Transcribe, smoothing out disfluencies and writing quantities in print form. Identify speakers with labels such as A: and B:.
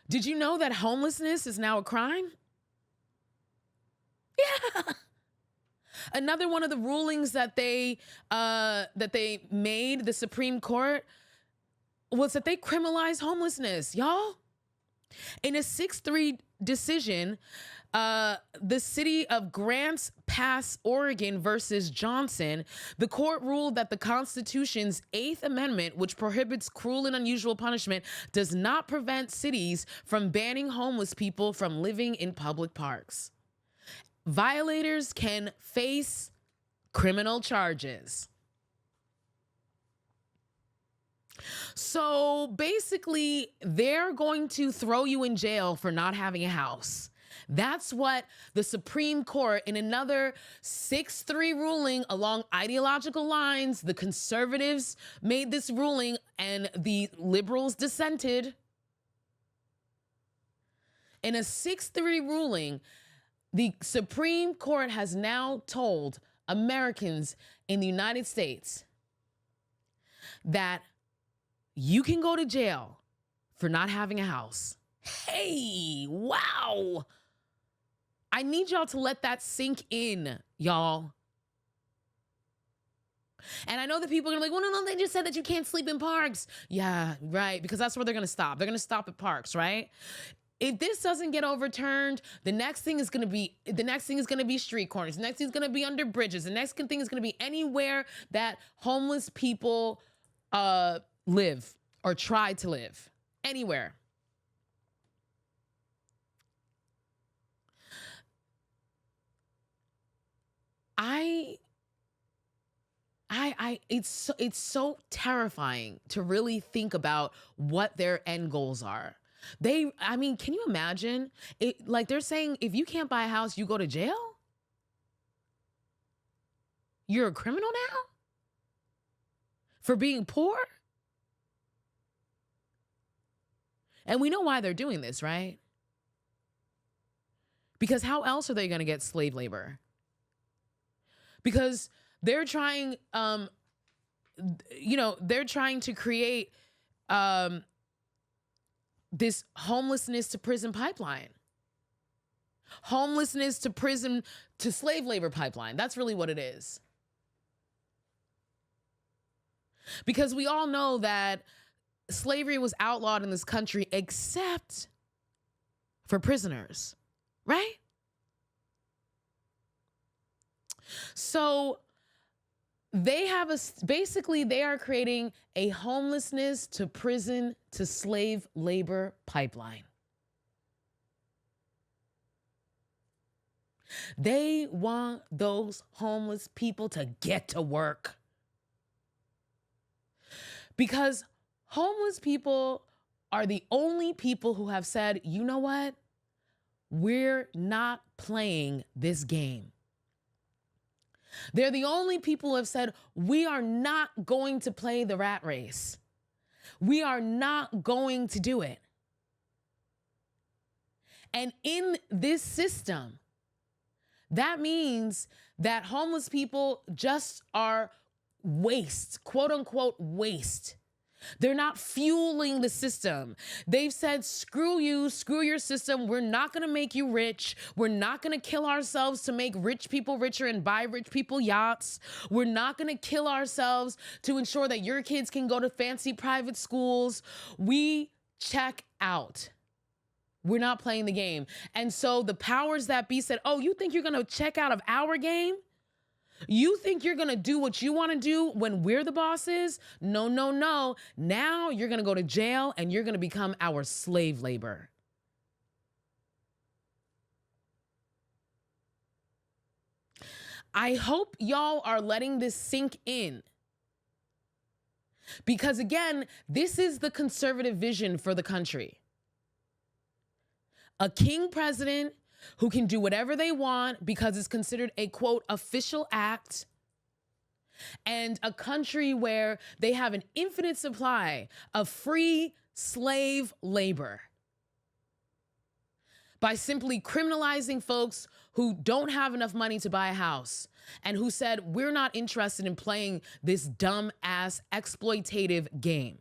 A: Did you know that homelessness is now a crime? Yeah. Another one of the rulings that they made, the Supreme Court, was that they criminalized homelessness, y'all. In a 6-3 decision, the city of Grants Pass, Oregon versus Johnson, the court ruled that the Constitution's 8th Amendment, which prohibits cruel and unusual punishment, does not prevent cities from banning homeless people from living in public parks. Violators can face criminal charges. So basically, they're going to throw you in jail for not having a house. That's what the Supreme Court, in another 6-3 ruling along ideological lines, the conservatives made this ruling and the liberals dissented. In a 6-3 ruling, the Supreme Court has now told Americans in the United States that you can go to jail for not having a house. Hey, wow. I need y'all to let that sink in, y'all. And I know that people are gonna be like, well, no, they just said that you can't sleep in parks. Yeah, right, because that's where they're gonna stop. They're gonna stop at parks, right? If this doesn't get overturned, the next thing is gonna be street corners. The next thing is gonna be under bridges. The next thing is gonna be anywhere that homeless people live or try to live. Anywhere. It's so terrifying to really think about what their end goals are. Can you imagine? Like they're saying, if you can't buy a house, you go to jail? You're a criminal now? For being poor? And we know why they're doing this, right? Because how else are they going to get slave labor? Because they're trying, they're trying to create this homelessness to prison pipeline. Homelessness to prison to slave labor pipeline. That's really what it is. Because we all know that slavery was outlawed in this country except for prisoners, right? So they are creating a homelessness to prison to slave labor pipeline. They want those homeless people to get to work. Because homeless people are the only people who have said, you know what? We're not playing this game. They're the only people who have said, we are not going to play the rat race. We are not going to do it. And in this system, that means that homeless people just are waste, quote unquote waste. They're not fueling the system. They've said, screw you, screw your system. We're not going to make you rich. We're not going to kill ourselves to make rich people richer and buy rich people yachts. We're not going to kill ourselves to ensure that your kids can go to fancy private schools. We check out. We're not playing the game. And so the powers that be said, oh, you think you're going to check out of our game? You think you're going to do what you want to do when we're the bosses? No, no, no. Now you're going to go to jail and you're going to become our slave labor. I hope y'all are letting this sink in. Because again, this is the conservative vision for the country. A king president who can do whatever they want because it's considered a, quote, official act, and a country where they have an infinite supply of free slave labor by simply criminalizing folks who don't have enough money to buy a house and who said, we're not interested in playing this dumb ass exploitative game.